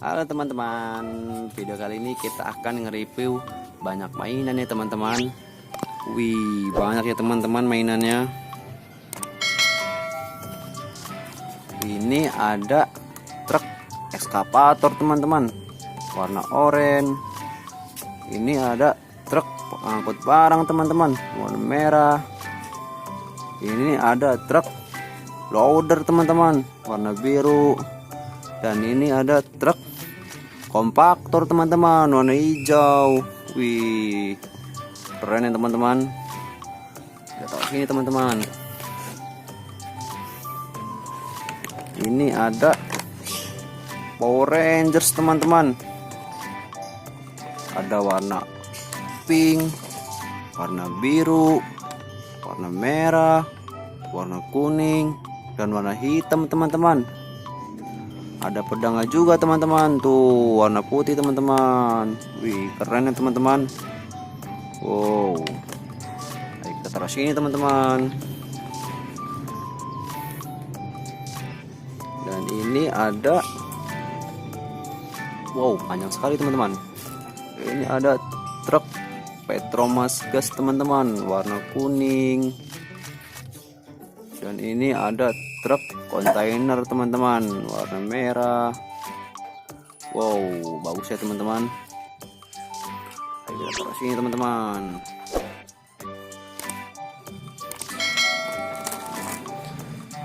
Halo teman-teman, video kali ini kita akan nge-review banyak mainan ya teman-teman. Wih, banyak ya teman-teman mainannya. Ini ada truk ekskavator teman-teman, warna oranye. Ini ada truk pengangkut barang teman-teman, warna merah. Ini ada truk loader teman-teman, warna biru. Dan ini ada truk kompaktor teman-teman, warna hijau. Wih, keren ya teman-teman. Kita taruh sini teman-teman. Ini ada Power Rangers teman-teman. Ada warna pink, warna biru, warna merah, warna kuning, dan warna hitam teman-teman. Ada pedangnya juga teman-teman, tuh warna putih teman-teman. Wih, keren ya teman-teman. Wow, ayo kita taruh sini teman-teman. Dan ini ada, wow, panjang sekali teman-teman. Ini ada truk Petromas gas teman-teman, warna kuning. Dan ini ada truk kontainer teman-teman, warna merah. Wow, bagus ya teman-teman. Ayo kita taruh sini teman-teman.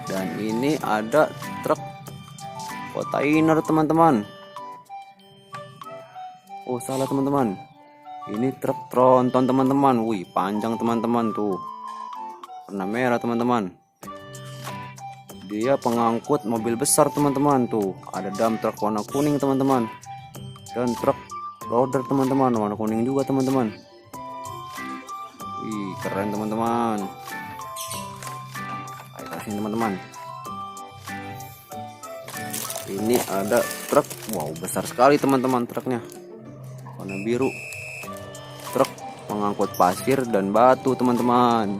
Dan ini ada truk kontainer teman-teman. Oh, salah teman-teman. Ini truk tronton teman-teman. Wih, panjang teman-teman tuh. Warna merah teman-teman. Dia pengangkut mobil besar teman-teman, tuh ada dump truck warna kuning teman-teman, dan truk loader teman-teman warna kuning juga teman-teman. Wih, keren teman-teman. Ayo kasih teman-teman. Ini ada truk, wow, besar sekali teman-teman, truknya warna biru. Truk pengangkut pasir dan batu teman-teman.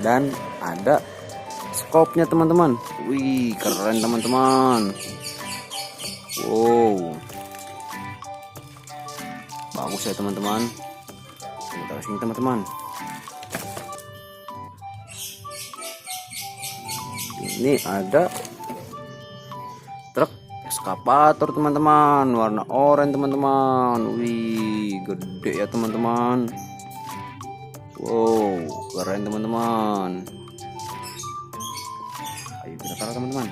Dan ada skopnya teman-teman. Wih, keren teman-teman. Wow, bagus ya teman-teman. Kita taruh sini teman-teman. Ini ada truk ekskavator teman-teman, warna oranye teman-teman. Wih, gede ya teman-teman. Wow, keren teman-teman. Ayo kita taruh teman-teman.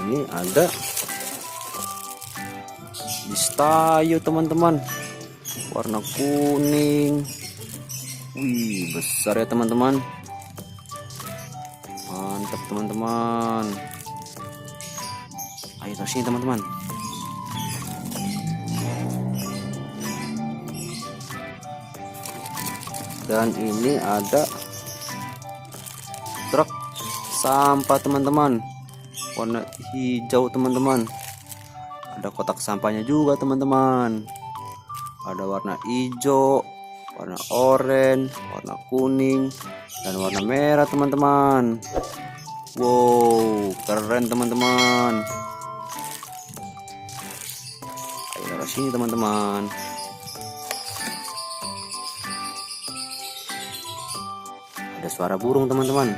Ini ada Bistayo teman-teman, warna kuning. Wih, besar ya teman-teman. Mantap teman-teman. Ayo taruh sini teman-teman. Dan ini ada truk sampah teman-teman, warna hijau teman-teman. Ada kotak sampahnya juga teman-teman. Ada warna hijau, warna oranye, warna kuning, dan warna merah teman-teman. Wow, keren teman-teman. Ayo taruh sini teman-teman. Ada suara burung teman-teman.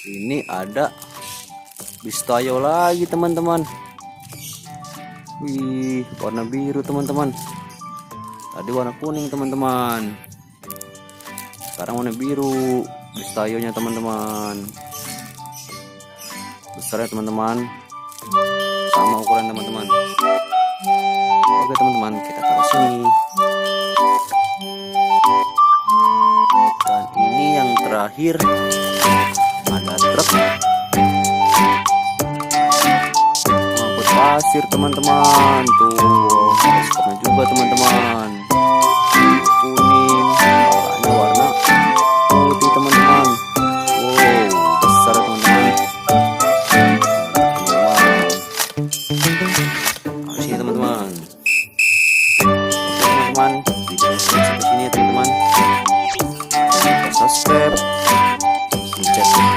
Ini ada Bistayo lagi teman-teman. Wih, warna biru teman-teman. Tadi warna kuning teman-teman. Sekarang warna biru. Bistayonya teman-teman. Besar ya teman-teman. Sama ukuran teman-teman. Oke teman-teman, kita taruh sini. Dan ini yang terakhir ada truk mengangkut pasir teman-teman. Tuh ada skopnya juga teman-teman, kuning, warnanya warna putih teman-teman. Wow, besar teman-teman. Harus sini teman-teman. Oke teman-teman, video sampai sini ya teman-teman. subscribe, pencet